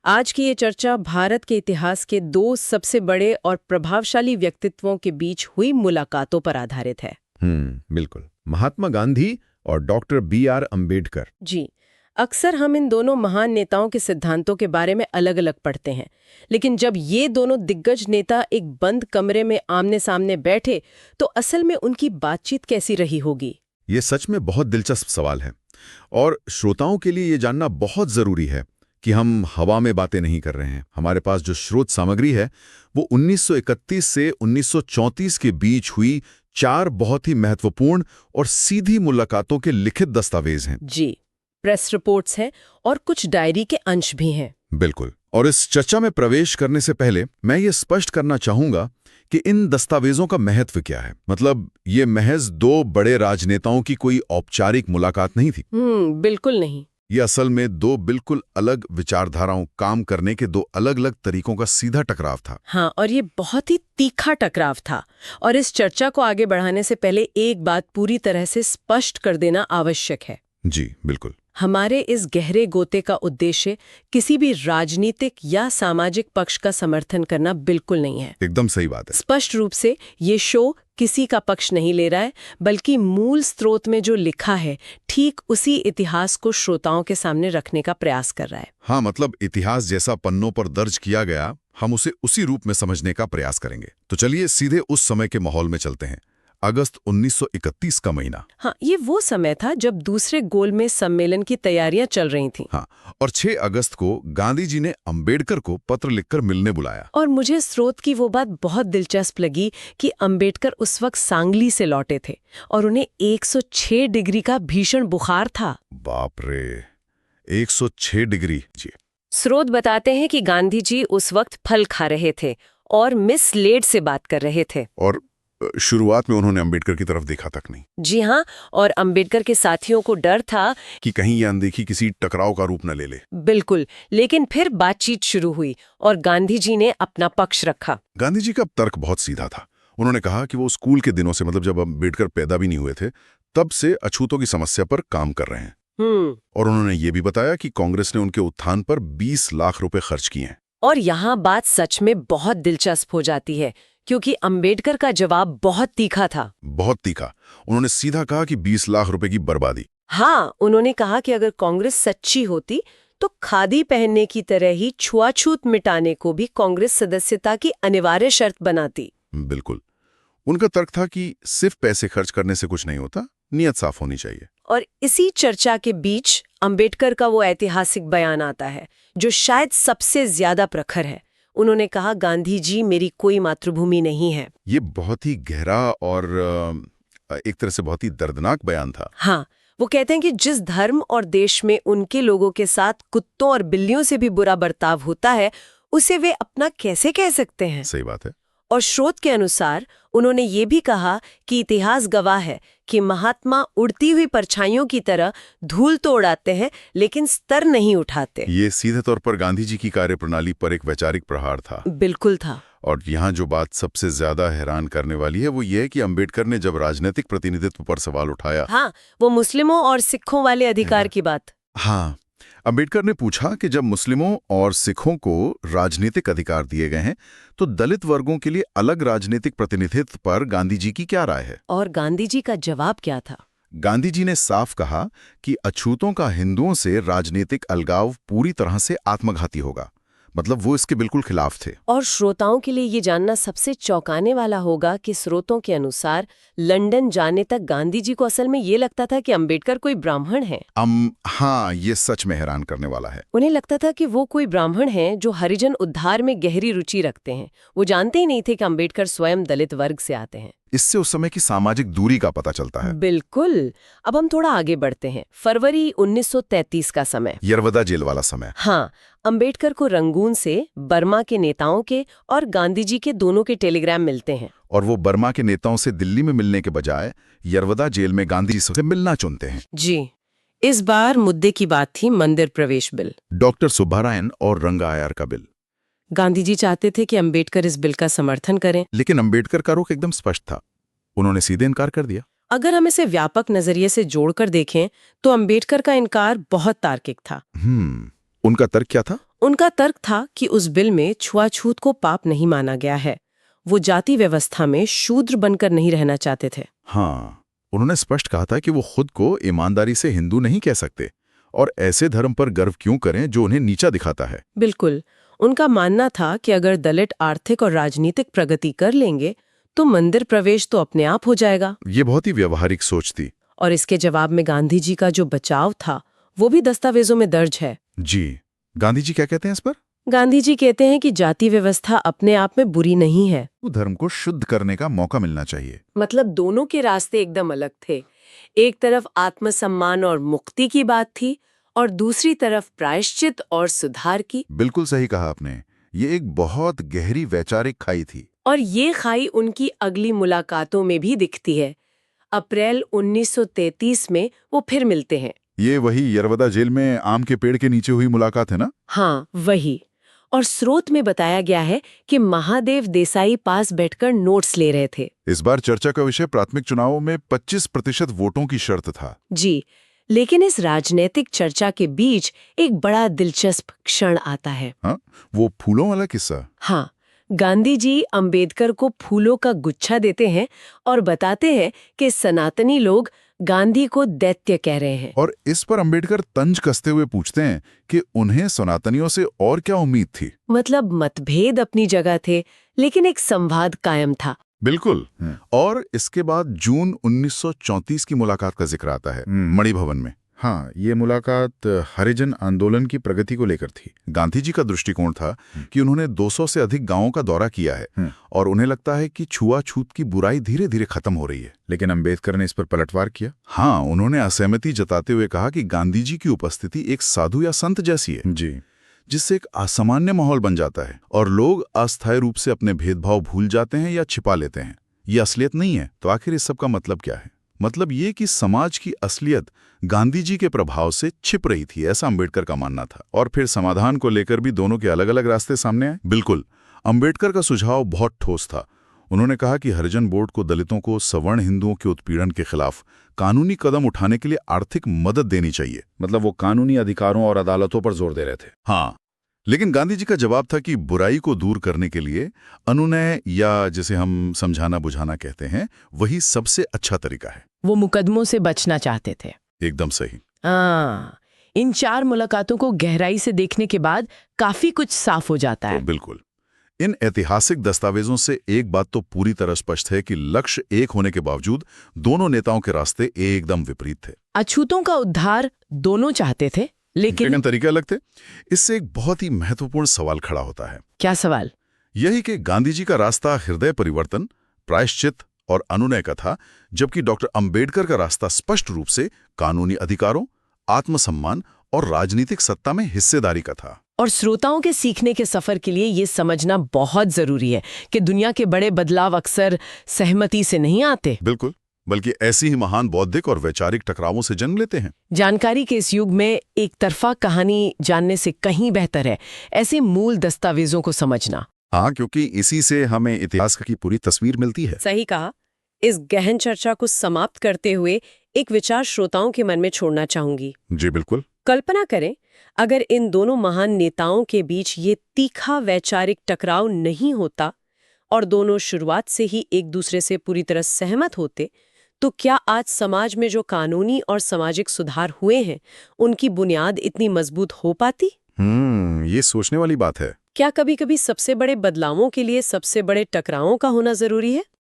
आज की ये चर्चा भारत के इतिहास के दो सबसे बड़े और प्रभावशाली व्यक्तित्वों के बीच हुई मुलाकातों पर आधारित है। बिल्कुल। महात्मा गांधी और डॉक्टर B.R. अम्बेडकर। जी, अक्सर हम इन दोनों महान नेताओं के सिद्धांतों के बारे में अलग-अलग पढ़ते हैं, लेकिन जब ये दोनों दिग्गज नेता एक बंद कमरे में आमने-सामने बैठे, तो असल में उनकी बातचीत कैसी रही होगी? ये सच में बहुत दिलचस्प सवाल है और श्रोताओं के लिए ये जानना बहुत जरूरी है कि हम हवा में बातें नहीं कर रहे हैं। हमारे पास जो स्रोत सामग्री है वो 1931 से 1934 के बीच हुई 4 बहुत ही महत्वपूर्ण और सीधी मुलाकातों के लिखित दस्तावेज हैं। जी, प्रेस रिपोर्ट्स हैं और कुछ डायरी के अंश भी हैं। बिल्कुल। और इस चर्चा में प्रवेश करने से पहले मैं ये स्पष्ट करना चाहूंगा कि इन दस्तावेजों का महत्व क्या है। मतलब ये महज 2 बड़े राजनेताओं की कोई औपचारिक मुलाकात नहीं थी। बिल्कुल नहीं। ये असल में 2 बिल्कुल अलग विचारधाराओं, काम करने के 2 अलग-अलग तरीकों का सीधा टकराव था। हाँ, और ये बहुत ही तीखा टकराव था। और इस चर्चा को आगे बढ़ाने से पहले एक बात पूरी तरह से स्पष्ट कर देना आवश्यक है। जी, बिल्कुल। हमारे इस गहरे गोते का उद्देश्य किसी भी राजनीतिक या सामाजिक पक्ष का समर्थन करना बिल्कुल नहीं है। एकदम सही बात है। स्पष्ट रूप से ये शो किसी का पक्ष नहीं ले रहा है, बल्कि मूल स्रोत में जो लिखा है ठीक उसी इतिहास को श्रोताओं के सामने रखने का प्रयास कर रहा है। हाँ, मतलब इतिहास जैसा पन्नों पर दर्ज किया गया, हम उसे उसी रूप में समझने का प्रयास करेंगे। तो चलिए सीधे उस समय के माहौल में चलते हैं। अगस्त 1931 का महीना। हाँ, ये वो समय था जब दूसरे गोलमेज सम्मेलन की तैयारियां चल रही थीं। हाँ, और 6 अगस्त को गांधी जी ने अंबेडकर को पत्र लिखकर मिलने बुलाया। और मुझे स्रोत की वो बात बहुत दिलचस्प लगी कि अंबेडकर उस वक्त सांगली से लौटे थे और उन्हें 106 डिग्री का भीषण बुखार था। बाप रे, 106 डिग्री। जी। स्रोत बताते हैं कि गांधी जी उस वक्त फल खा रहे थे और मिस लेड से बात कर रहे थे। और शुरुआत में उन्होंने अंबेडकर की तरफ देखा तक नहीं। जी हाँ, और अंबेडकर के साथियों को डर था कि कहीं ये अनदेखी किसी टकराव का रूप न ले ले। बिल्कुल, लेकिन फिर बातचीत शुरू हुई और गांधी जी ने अपना पक्ष रखा। गांधी जी का तर्क बहुत सीधा था। उन्होंने कहा कि वो स्कूल के दिनों से, मतलब जब अंबेडकर पैदा भी नहीं हुए थे, तब से अछूतों की समस्या पर काम कर रहे हैं। और उन्होंने ये भी बताया कि कांग्रेस ने उनके उत्थान पर 20 लाख रुपए खर्च किए हैं। और यहाँ बात सच में बहुत दिलचस्प हो जाती है, क्योंकि अंबेडकर का जवाब बहुत तीखा था। बहुत तीखा। उन्होंने सीधा कहा कि 20 लाख रुपए की बर्बादी। हाँ, उन्होंने कहा कि अगर कांग्रेस सच्ची होती तो खादी पहनने की तरह ही छुआछूत मिटाने को भी कांग्रेस सदस्यता की अनिवार्य शर्त बनाती। बिल्कुल। उनका तर्क था कि सिर्फ पैसे खर्च करने से कुछ नहीं होता, नियत साफ होनी चाहिए। और इसी चर्चा के बीच अंबेडकर का वो ऐतिहासिक बयान आता है जो शायद सबसे ज्यादा प्रखर है। उन्होंने कहा, गांधी जी मेरी कोई मातृभूमि नहीं है। ये बहुत ही गहरा और एक तरह से बहुत ही दर्दनाक बयान था। हाँ, वो कहते हैं कि जिस धर्म और देश में उनके लोगों के साथ कुत्तों और बिल्लियों से भी बुरा बर्ताव होता है, उसे वे अपना कैसे कह सकते हैं। सही बात है। और स्रोत के अनुसार उन्होंने ये भी कहा कि इतिहास गवाह है कि महात्मा उड़ती हुई परछाइयों की तरह धूल तो उड़ाते हैं लेकिन स्तर नहीं उठाते। ये सीधे तौर पर गांधी जी की कार्यप्रणाली पर एक वैचारिक प्रहार था। बिल्कुल था। और यहाँ जो बात सबसे ज्यादा हैरान करने वाली है वो ये है कि अंबेडकर ने जब राजनीतिक प्रतिनिधित्व पर सवाल उठाया। हाँ, वो मुस्लिमों और सिखों वाले अधिकार की बात। हाँ, अंबेडकर ने पूछा कि जब मुस्लिमों और सिखों को राजनीतिक अधिकार दिए गए हैं तो दलित वर्गों के लिए अलग राजनीतिक प्रतिनिधित्व पर गांधी जी की क्या राय है। और गांधी जी का जवाब क्या था? गांधी जी ने साफ कहा कि अछूतों का हिंदुओं से राजनीतिक अलगाव पूरी तरह से आत्मघाती होगा। मतलब वो इसके बिल्कुल खिलाफ थे। और श्रोताओं के लिए ये जानना सबसे चौंकाने वाला होगा कि स्रोतों के अनुसार लंदन जाने तक गांधी जी को असल में ये लगता था कि अंबेडकर कोई ब्राह्मण है। हाँ, ये सच में हैरान करने वाला है। उन्हें लगता था कि वो कोई ब्राह्मण हैं जो हरिजन उद्धार में गहरी रुचि रखते हैं। वो जानते ही नहीं थे कि अंबेडकर स्वयं दलित वर्ग से आते हैं। इससे उस समय की सामाजिक दूरी का पता चलता है। बिल्कुल। अब हम थोड़ा आगे बढ़ते हैं। फरवरी 1933 का समय, यरवदा जेल वाला समय। हाँ, अंबेडकर को रंगून से बर्मा के नेताओं के और गांधी जी के दोनों के टेलीग्राम मिलते हैं। और वो बर्मा के नेताओं से दिल्ली में मिलने के बजाय यरवदा जेल में गांधी जी से मिलना चुनते हैं। जी, इस बार मुद्दे की बात थी मंदिर प्रवेश बिल। डॉक्टर सुब्बारायन और रंगायार का बिल। गांधी जी चाहते थे कि अंबेडकर इस बिल का समर्थन करें, लेकिन अंबेडकर का रुख एकदम स्पष्ट था। उन्होंने सीधे इनकार कर दिया। अगर हम इसे व्यापक नजरिए से जोड़कर देखें तो अंबेडकर का इनकार बहुत तार्किक था। उनका तर्क क्या था? उनका तर्क था कि उस बिल में छुआछूत को पाप नहीं माना गया है। वो जाति व्यवस्था में शूद्र बनकर नहीं रहना चाहते थे। हाँ, उन्होंने स्पष्ट कहा था कि वो खुद को ईमानदारी से हिंदू नहीं कह सकते और ऐसे धर्म पर गर्व क्यों करें जो उन्हें नीचा दिखाता है। बिल्कुल। उनका मानना था कि अगर दलित आर्थिक और राजनीतिक प्रगति कर लेंगे तो मंदिर प्रवेश तो अपने आप हो जाएगा। ये बहुत ही व्यवहारिक सोच थी। और इसके जवाब में गांधी जी का जो बचाव था वो भी दस्तावेजों में दर्ज है। जी, गांधी जी क्या कहते हैं इस पर? गांधी जी कहते हैं कि जाति व्यवस्था अपने आप में बुरी नहीं है। वो धर्म को शुद्ध करने का मौका मिलना चाहिए। मतलब दोनों के रास्ते एकदम अलग थे। एक तरफ आत्मसम्मान और मुक्ति की बात थी और दूसरी तरफ प्रायश्चित और सुधार की। बिल्कुल सही कहा आपने। ये एक बहुत गहरी वैचारिक खाई थी। और ये खाई उनकी अगली मुलाकातों में भी दिखती है। अप्रैल 1933 में वो फिर मिलते हैं। ये वही यरवदा जेल में आम के पेड़ के नीचे हुई मुलाकात है ना? हाँ, वही। और स्रोत में बताया गया है कि महादेव देसाई पास बैठकर नोट्स ले रहे थे। इस बार चर्चा का विषय प्राथमिक चुनावों में 25% वोटों की शर्त था। जी, लेकिन इस राजनीतिक चर्चा के बीच एक बड़ा दिलचस्प क्षण आता है। हाँ, वो फूलों वाला किस्सा। हाँ, गांधी जी अंबेडकर को फूलों का गुच्छा देते हैं और बताते हैं कि सनातनी लोग गांधी को दैत्य कह रहे हैं। और इस पर अंबेडकर तंज कसते हुए पूछते हैं कि उन्हें सनातनियों से और क्या उम्मीद थी। मतलब मतभेद अपनी जगह थे, लेकिन एक संवाद कायम था। बिल्कुल। और इसके बाद जून 1934 की मुलाकात का जिक्र आता है मणि भवन में। हाँ, ये मुलाकात हरिजन आंदोलन की प्रगति को लेकर थी। गांधी जी का दृष्टिकोण था कि उन्होंने 200 से अधिक गांवों का दौरा किया है और उन्हें लगता है कि छुआछूत की बुराई धीरे धीरे खत्म हो रही है। लेकिन अंबेडकर ने इस पर पलटवार किया। हाँ, उन्होंने असहमति जताते हुए कहा कि गांधी जी की उपस्थिति एक साधु या संत जैसी है जी, जिससे एक असामान्य माहौल बन जाता है और लोग अस्थायी रूप से अपने भेदभाव भूल जाते हैं या छिपा लेते हैं। ये असलियत नहीं है। तो आखिर इस सब का मतलब क्या है? मतलब ये कि समाज की असलियत गांधी जी के प्रभाव से छिप रही थी, ऐसा अंबेडकर का मानना था। और फिर समाधान को लेकर भी दोनों के अलग अलग रास्ते सामने आए। बिल्कुल, अंबेडकर का सुझाव बहुत ठोस था। उन्होंने कहा कि हरिजन बोर्ड को दलितों को सवर्ण हिंदुओं के उत्पीड़न के खिलाफ कानूनी कदम उठाने के लिए आर्थिक मदद देनी चाहिए। मतलब वो कानूनी अधिकारों और अदालतों पर जोर दे रहे थे। हाँ, लेकिन गांधी जी का जवाब था कि बुराई को दूर करने के लिए अनुनय या जिसे हम समझाना बुझाना कहते हैं, वही सबसे अच्छा तरीका है। वो मुकदमों से बचना चाहते थे। एकदम सही। इन 4 मुलाकातों को गहराई से देखने के बाद काफी कुछ साफ हो जाता है। तो बिल्कुल। इन ऐतिहासिक दस्तावेजों से एक बात तो पूरी तरह स्पष्ट है कि लक्ष्य एक होने के बावजूद दोनों नेताओं के रास्ते एकदम विपरीत थे। अछूतों का उद्धार दोनों चाहते थे, लेकिन तरीके अलग थे। इससे एक बहुत ही महत्वपूर्ण सवाल खड़ा होता है। क्या सवाल? यही कि गांधी जी का रास्ता हृदय परिवर्तन, प्रायश्चित और अनुनय का था, जबकि डॉक्टर अंबेडकर का रास्ता स्पष्ट रूप से कानूनी अधिकारों, आत्मसम्मान और राजनीतिक सत्ता में हिस्सेदारी का था। और श्रोताओं के सीखने के सफर के लिए ये समझना बहुत जरूरी है कि दुनिया के बड़े बदलाव अक्सर सहमति से नहीं आते। बिल्कुल, बल्कि ऐसी ही महान बौद्धिक और वैचारिक टकरावों से जन्म लेते हैं। जानकारी के इस युग में एक तरफा कहानी जानने से कहीं बेहतर है ऐसे मूल दस्तावेजों को समझना। हाँ, क्योंकि इसी से हमें इतिहास की पूरी तस्वीर मिलती है। सही कहा। इस गहन चर्चा को समाप्त करते हुए एक विचार श्रोताओं के मन में छोड़ना चाहूंगी। जी बिल्कुल। कल्पना करें, अगर इन दोनों महान नेताओं के बीच ये तीखा वैचारिक टकराव नहीं होता और दोनों शुरुआत से ही एक दूसरे से पूरी तरह सहमत होते, तो क्या आज समाज में जो कानूनी और सामाजिक सुधार हुए हैं, उनकी बुनियाद इतनी मजबूत हो पाती? ये सोचने वाली बात है। क्या कभी-कभी सबसे बड़े बदलावों के लिए सबसे बड़े टकरावों का होना जरूरी है?